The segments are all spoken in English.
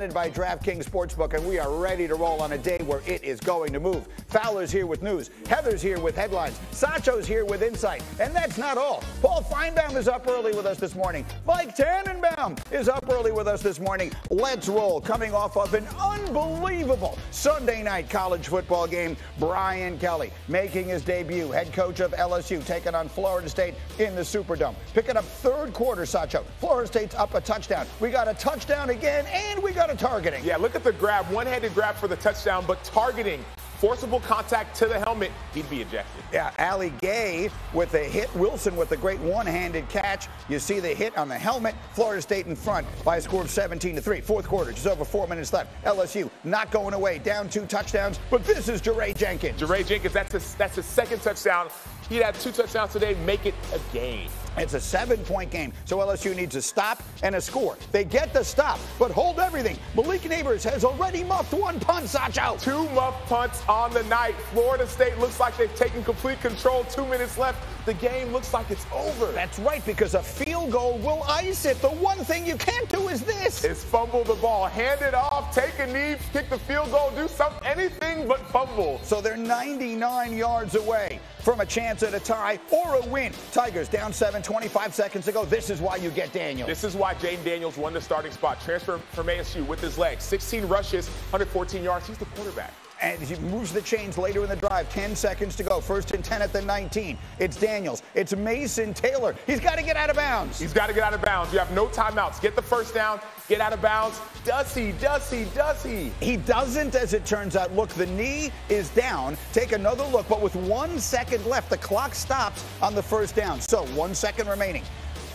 presented by DraftKings Sportsbook, and we are ready to roll on a day where it is going to move. Fowler's here with news. Heather's here with headlines. Sacho's here with insight. And that's not all. Paul Finebaum is up early with us this morning. Mike Tannenbaum is up early with us this morning. Let's roll. Coming off of an unbelievable Sunday night college football game, Brian Kelly making his debut, head coach of LSU, taking on Florida State in the Superdome. Picking up third quarter, Sacho. Florida State's up a touchdown. We got a touchdown again, and we got a targeting. Yeah, look at the grab. One-handed grab for the touchdown, but targeting. Forcible contact to the helmet, he'd be ejected. Yeah, Allie Gay with a hit. Wilson with a great one-handed catch. You see the hit on the helmet. Florida State in front by a score of 17-3. Fourth quarter, just over 4 minutes left. LSU not going away, down 2 touchdowns. But this is Jeray Jenkins. Jeray Jenkins, that's his second touchdown. He'd have 2 touchdowns today, make it a game. It's a 7-point game, so LSU needs a stop and a score. They get the stop, but hold everything. Malik Neighbors has already muffed 1 punt, Sacho. 2 muffed punts on the night. Florida State looks like they've taken complete control. 2 minutes left. The game looks like it's over. That's right, because a field goal will ice it. The one thing you can't do is this. Is fumble the ball, hand it off, take a knee, kick the field goal, do something, anything but fumble. So they're 99 yards away from a chance at a tie or a win. Tigers down 7, 25 seconds ago. This is why you get Daniels. This is why Jaden Daniels won the starting spot. Transfer from ASU with his legs. 16 rushes, 114 yards. He's the quarterback. And he moves the chains later in the drive. 10 seconds to go. 1st and 10 at the 19. It's Daniels. It's Mason Taylor. He's got to get out of bounds. He's got to get out of bounds. You have no timeouts. Get the first down. Get out of bounds. Does he? Does he? Does he? He doesn't, as it turns out. Look, the knee is down. Take another look. But with 1 second left, the clock stops on the first down. So 1 second remaining.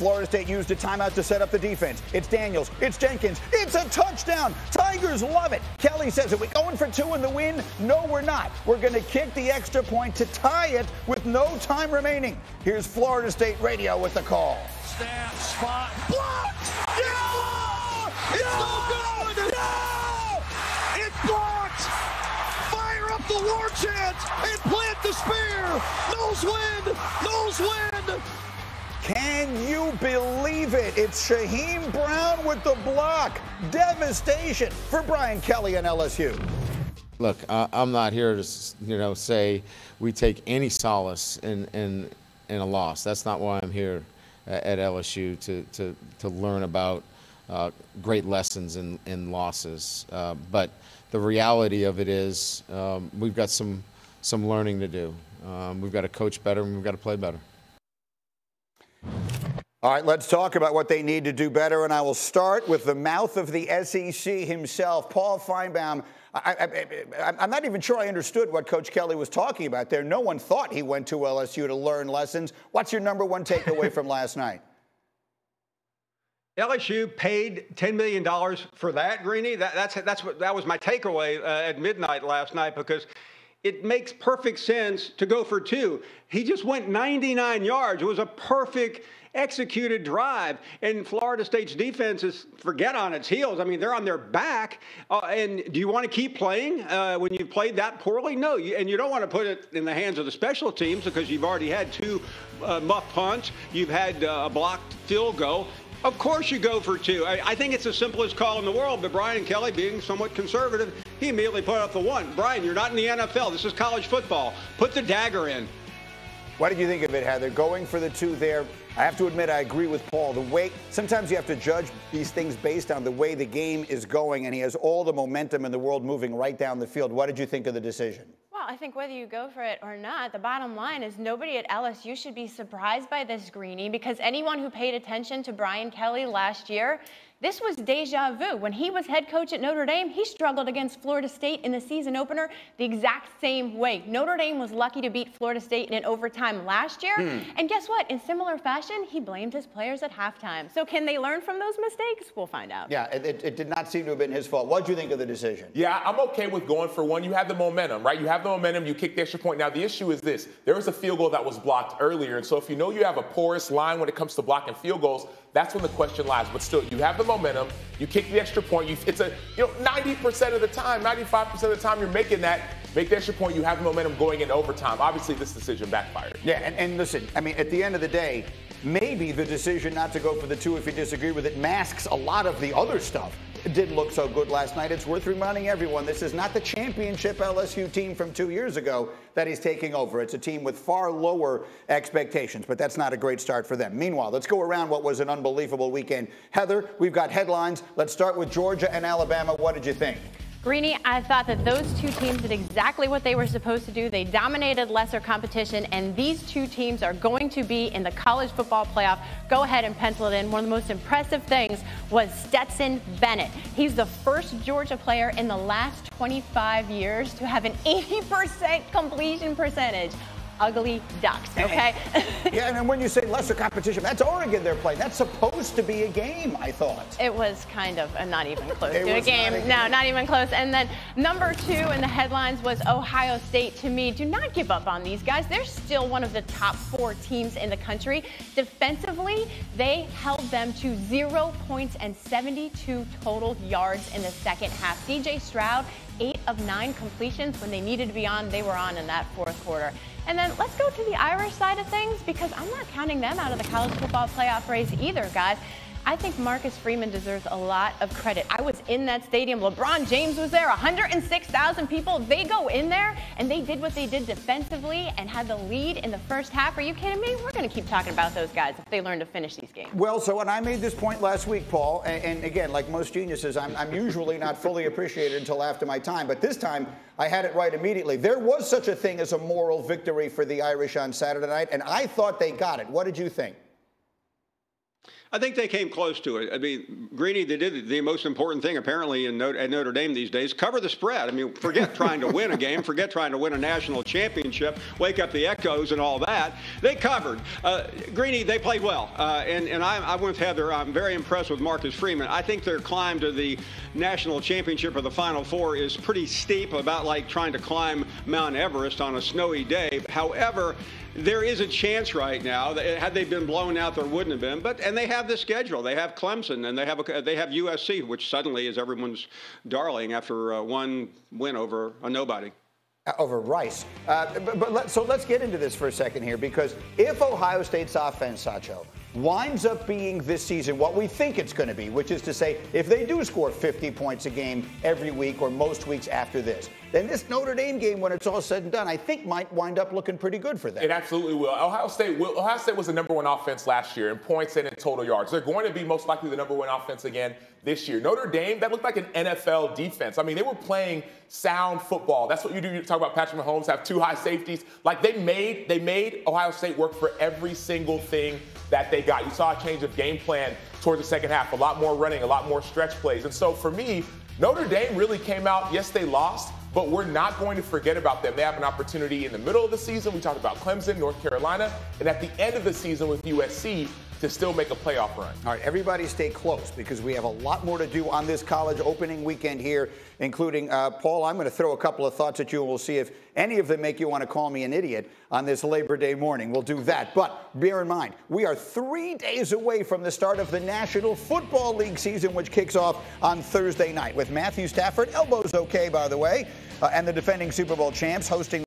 Florida State used a timeout to set up the defense. It's Daniels. It's Jenkins. It's a touchdown. Tigers love it. Kelly says, are we going for 2 in the win? No, we're not. We're going to kick the extra point to tie it with no time remaining. Here's Florida State radio with the call. Snap, spot, blocked! Yeah! It's no good! Yeah! It's blocked! Fire up the war chant and plant the spear! Nose wind! Nose wind! Can you believe it? It's Shaheem Brown with the block. Devastation for Brian Kelly and LSU. Look, I'm not here to, say we take any solace in a loss. That's not why I'm here at LSU to learn about great lessons in losses. But the reality of it is we've got some learning to do. We've got to coach better and we've got to play better. All right, let's talk about what they need to do better, and I will start with the mouth of the SEC himself, Paul Finebaum. I'm not even sure I understood what Coach Kelly was talking about there. No one thought he went to LSU to learn lessons. What's your number one takeaway from last night? LSU paid $10 million for that, Greeny. That was my takeaway at midnight last night, because it makes perfect sense to go for 2. He just went 99 yards. It was a perfect executed drive. And Florida State's defense is, forget on its heels. I mean, they're on their back. And do you want to keep playing when you've played that poorly? No. And you don't want to put it in the hands of the special teams, because you've already had 2 muff punts. You've had a blocked field goal. Of course you go for 2. I think it's the simplest call in the world, but Brian Kelly, being somewhat conservative, he immediately put up the 1. Brian, you're not in the NFL. This is college football. Put the dagger in. What did you think of it, Heather? Going for the 2 there. I have to admit, I agree with Paul. The way sometimes you have to judge these things based on the way the game is going, and he has all the momentum in the world moving right down the field. What did you think of the decision? Well, I think whether you go for it or not, the bottom line is nobody at LSU should be surprised by this, Greeny, because anyone who paid attention to Brian Kelly last year, this was deja vu. When he was head coach at Notre Dame, he struggled against Florida State in the season opener the exact same way. Notre Dame was lucky to beat Florida State in overtime last year. And guess what? In similar fashion, he blamed his players at halftime. So can they learn from those mistakes? We'll find out. Yeah, it did not seem to have been his fault. What did you think of the decision? Yeah, I'm okay with going for 1. You have the momentum, right? You have the momentum. You kick the extra point. Now, the issue is this. There was a field goal that was blocked earlier. And so if you know you have a porous line when it comes to blocking field goals, that's when the question lies. But still, you have the momentum. You kick the extra point. It's 90% of the time, 95% of the time you're making that. Make the extra point. You have the momentum going into overtime. Obviously, this decision backfired. Yeah, and listen, I mean, at the end of the day, maybe the decision not to go for the 2, if you disagree with it, masks a lot of the other stuff. didn't look so good last night. It's worth reminding everyone this is not the championship LSU team from 2 years ago that he's taking over. It's a team with far lower expectations, but that's not a great start for them. Meanwhile, let's go around what was an unbelievable weekend. Heather, we've got headlines. Let's start with Georgia and Alabama. What did you think? Greeny, I thought that those two teams did exactly what they were supposed to do. They dominated lesser competition, and these two teams are going to be in the college football playoff. Go ahead and pencil it in. One of the most impressive things was Stetson Bennett. He's the first Georgia player in the last 25 years to have an 80% completion percentage. Ugly ducks, okay? Yeah, and then when you say lesser competition, that's Oregon they're playing. That's supposed to be a game, I thought. It was kind of not even close to a game. No, not even close. And then number 2 in the headlines was Ohio State. To me, do not give up on these guys. They're still one of the top 4 teams in the country. Defensively, they held them to 0 points and 72 total yards in the second half. CJ Stroud, 8 of 9 completions. When they needed to be on, they were on in that fourth quarter. And then let's go to the Irish side of things, because I'm not counting them out of the college football playoff race either, guys. I think Marcus Freeman deserves a lot of credit. I was in that stadium. LeBron James was there. 106,000 people. They go in there, and they did what they did defensively and had the lead in the first half. Are you kidding me? We're going to keep talking about those guys if they learn to finish these games. Well, so when I made this point last week, Paul, and again, like most geniuses, I'm usually not fully appreciated until after my time, but this time I had it right immediately. There was such a thing as a moral victory for the Irish on Saturday night, and I thought they got it. What did you think? I think they came close to it. I mean, Greeny, they did the most important thing apparently at Notre Dame these days: cover the spread. I mean, forget trying to win a game, forget trying to win a national championship, wake up the echoes and all that. They covered. Greeny, they played well, and I'm with Heather. I'm very impressed with Marcus Freeman. I think their climb to the national championship or the Final Four is pretty steep, about like trying to climb Mount Everest on a snowy day. However, there is a chance right now that had they been blown out, there wouldn't have been. And they have the schedule. They have Clemson, and they have USC, which suddenly is everyone's darling after one win over a nobody. Over Rice. So let's get into this for a second here, because if Ohio State's offense, Sacho, winds up being this season what we think it's going to be, which is to say, if they do score 50 points a game every week or most weeks after this, then this Notre Dame game, when it's all said and done, I think might wind up looking pretty good for them. It absolutely will. Ohio State was the number 1 offense last year in points and in total yards. They're going to be most likely the number 1 offense again this year. Notre Dame, that looked like an NFL defense. I mean, they were playing sound football. That's what you do. You talk about Patrick Mahomes, have 2 high safeties. Like, they made Ohio State work for every single thing that they got. You saw a change of game plan towards the second half. A lot more running, a lot more stretch plays. And so for me, Notre Dame really came out, yes, they lost, but we're not going to forget about them. They have an opportunity in the middle of the season. We talked about Clemson, North Carolina, and at the end of the season with USC to still make a playoff run. All right, everybody stay close, because we have a lot more to do on this college opening weekend here, including, Paul, I'm going to throw a couple of thoughts at you, and we'll see if any of them make you want to call me an idiot on this Labor Day morning. We'll do that. But bear in mind, we are 3 days away from the start of the National Football League season, which kicks off on Thursday night with Matthew Stafford, elbows okay, by the way, and the defending Super Bowl champs hosting